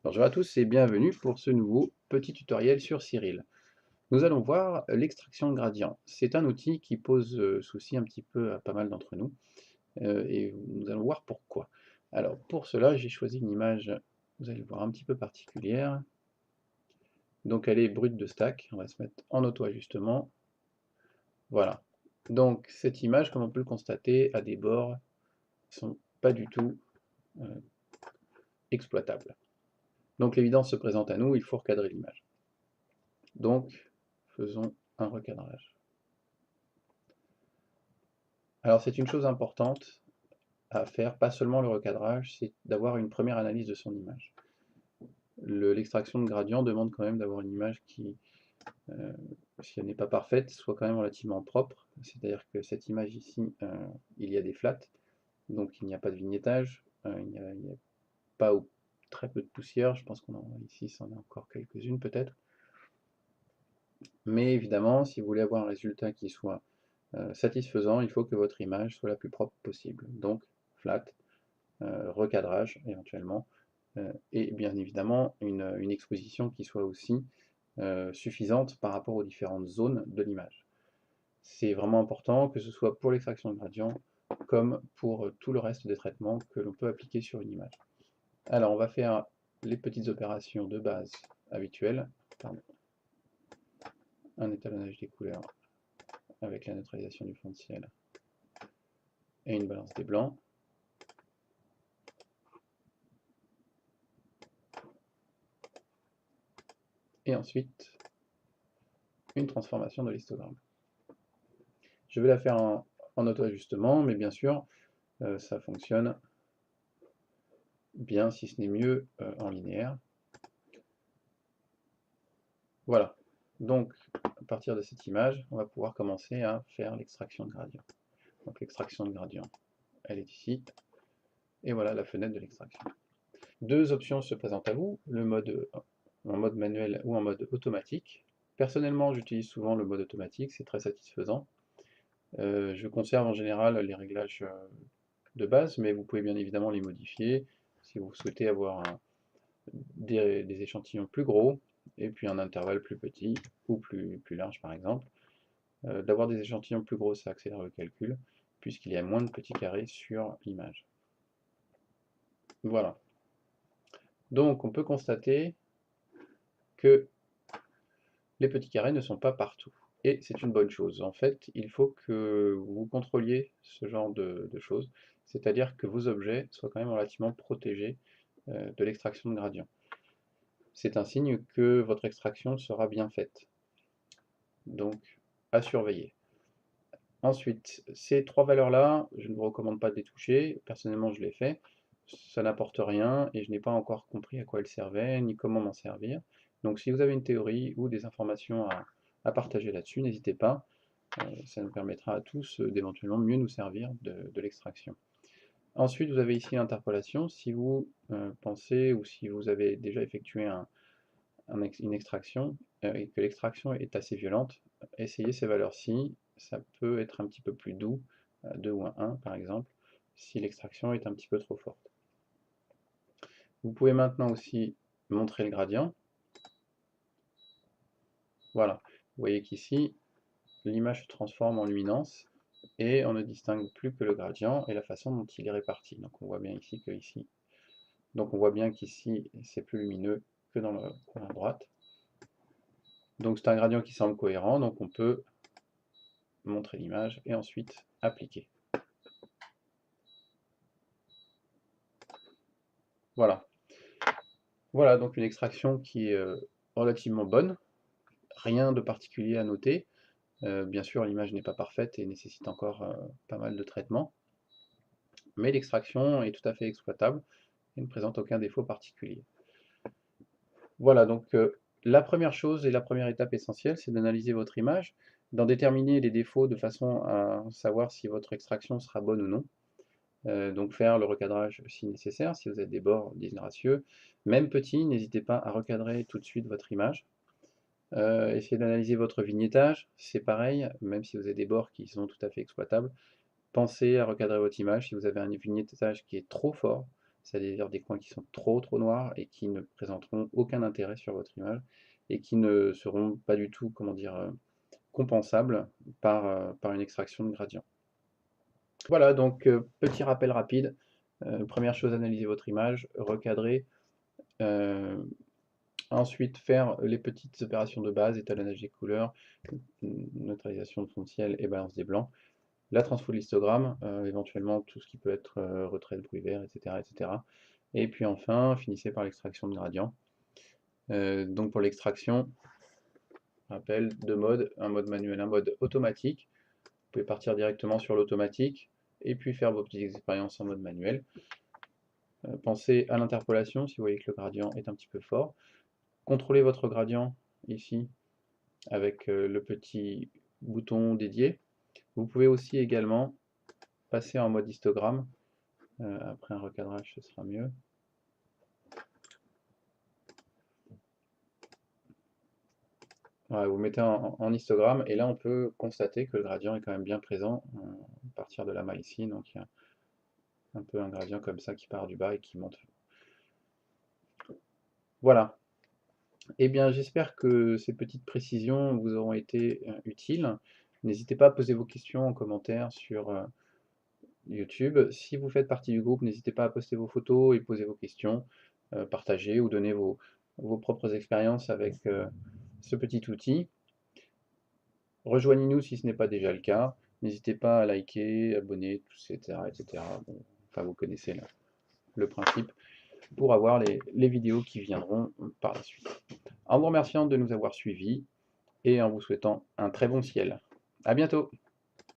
Bonjour à tous et bienvenue pour ce nouveau petit tutoriel sur Cyril. Nous allons voir l'extraction de gradient. C'est un outil qui pose souci un petit peu à pas mal d'entre nous et nous allons voir pourquoi. Alors pour cela j'ai choisi une image, vous allez voir, un petit peu particulière. Donc elle est brute de stack, on va se mettre en auto-ajustement. Voilà. Donc cette image, comme on peut le constater, a des bords qui ne sont pas du tout euh, exploitables. Donc l'évidence se présente à nous, il faut recadrer l'image. Donc faisons un recadrage. Alors c'est une chose importante à faire, pas seulement le recadrage, c'est d'avoir une première analyse de son image. L'extraction de gradient demande quand même d'avoir une image qui, euh, si elle n'est pas parfaite, soit quand même relativement propre. C'est-à-dire que cette image ici, il y a des flats, donc il n'y a pas de vignettage, il n'y a pas ou très peu de poussière, je pense qu'on en a ici, ça en a encore quelques-unes peut-être. Mais évidemment, si vous voulez avoir un résultat qui soit satisfaisant, il faut que votre image soit la plus propre possible. Donc, flat, recadrage éventuellement, et bien évidemment une exposition qui soit aussi suffisante par rapport aux différentes zones de l'image. C'est vraiment important que ce soit pour l'extraction de gradient comme pour tout le reste des traitements que l'on peut appliquer sur une image. Alors on va faire les petites opérations de base habituelles. Pardon. Un étalonnage des couleurs avec la neutralisation du fond de ciel et une balance des blancs. Et ensuite une transformation de l'histogramme. Je vais la faire en auto-ajustement, mais bien sûr, ça fonctionne bien, si ce n'est mieux, en linéaire. Voilà. Donc, à partir de cette image, on va pouvoir commencer à faire l'extraction de gradient. Donc l'extraction de gradient, elle est ici, et voilà la fenêtre de l'extraction. Deux options se présentent à vous, le mode en mode manuel ou en mode automatique. Personnellement, j'utilise souvent le mode automatique, c'est très satisfaisant. Je conserve en général les réglages de base, mais vous pouvez bien évidemment les modifier si vous souhaitez avoir des échantillons plus gros et puis un intervalle plus petit ou plus large par exemple. D'avoir des échantillons plus gros, ça accélère le calcul puisqu'il y a moins de petits carrés sur l'image. Voilà. Donc on peut constater que les petits carrés ne sont pas partout. Et c'est une bonne chose. En fait, il faut que vous contrôliez ce genre de choses, c'est-à-dire que vos objets soient quand même relativement protégés de l'extraction de gradient. C'est un signe que votre extraction sera bien faite. Donc, à surveiller. Ensuite, ces trois valeurs-là, je ne vous recommande pas de les toucher. Personnellement, je l'ai fait. Ça n'apporte rien et je n'ai pas encore compris à quoi elles servaient, ni comment m'en servir. Donc, si vous avez une théorie ou des informations à partager là-dessus, n'hésitez pas. Ça nous permettra à tous d'éventuellement mieux nous servir de l'extraction. Ensuite, vous avez ici l'interpolation. Si vous pensez ou si vous avez déjà effectué une extraction et que l'extraction est assez violente, essayez ces valeurs-ci. Ça peut être un petit peu plus doux, 2 ou un 1 par exemple, si l'extraction est un petit peu trop forte. Vous pouvez maintenant aussi montrer le gradient. Voilà, vous voyez qu'ici, l'image se transforme en luminance et on ne distingue plus que le gradient et la façon dont il est réparti. Donc on voit bien ici que ici, donc on voit bien qu'ici c'est plus lumineux que dans le coin à droite. Donc c'est un gradient qui semble cohérent, donc on peut montrer l'image et ensuite appliquer. Voilà. Voilà donc une extraction qui est relativement bonne, rien de particulier à noter. Bien sûr l'image n'est pas parfaite et nécessite encore pas mal de traitements, mais l'extraction est tout à fait exploitable et ne présente aucun défaut particulier. Voilà, donc la première chose et la première étape essentielle, c'est d'analyser votre image, d'en déterminer les défauts de façon à savoir si votre extraction sera bonne ou non. Donc faire le recadrage si nécessaire, si vous avez des bords disgracieux. Même petits, n'hésitez pas à recadrer tout de suite votre image. Essayez d'analyser votre vignettage, c'est pareil, même si vous avez des bords qui sont tout à fait exploitables. Pensez à recadrer votre image si vous avez un vignettage qui est trop fort, c'est-à-dire des coins qui sont trop noirs et qui ne présenteront aucun intérêt sur votre image et qui ne seront pas du tout, comment dire, compensables par une extraction de gradient. Voilà, donc petit rappel rapide. Première chose, analyser votre image, recadrer. Ensuite, faire les petites opérations de base, étalonnage des couleurs, neutralisation de fond de ciel et balance des blancs. La transfo de l'histogramme, éventuellement tout ce qui peut être retrait de bruit vert, etc., etc. Et puis enfin, finissez par l'extraction de gradient. Donc pour l'extraction, rappel, deux modes, un mode manuel, un mode automatique. Vous pouvez partir directement sur l'automatique et puis faire vos petites expériences en mode manuel. Pensez à l'interpolation si vous voyez que le gradient est un petit peu fort. Contrôlez votre gradient ici avec le petit bouton dédié. Vous pouvez aussi également passer en mode histogramme. Après un recadrage, ce sera mieux. Voilà, vous mettez en histogramme et là on peut constater que le gradient est quand même bien présent à partir de la main ici. Donc il y a un peu un gradient comme ça qui part du bas et qui monte. Voilà. Eh bien, j'espère que ces petites précisions vous auront été utiles. N'hésitez pas à poser vos questions en commentaire sur YouTube. Si vous faites partie du groupe, n'hésitez pas à poster vos photos et poser vos questions, partager ou donner vos propres expériences avec ce petit outil. Rejoignez-nous si ce n'est pas déjà le cas. N'hésitez pas à liker, abonner, etc. etc. Bon, enfin, vous connaissez le principe pour avoir les vidéos qui viendront par la suite. En vous remerciant de nous avoir suivis et en vous souhaitant un très bon ciel. A bientôt!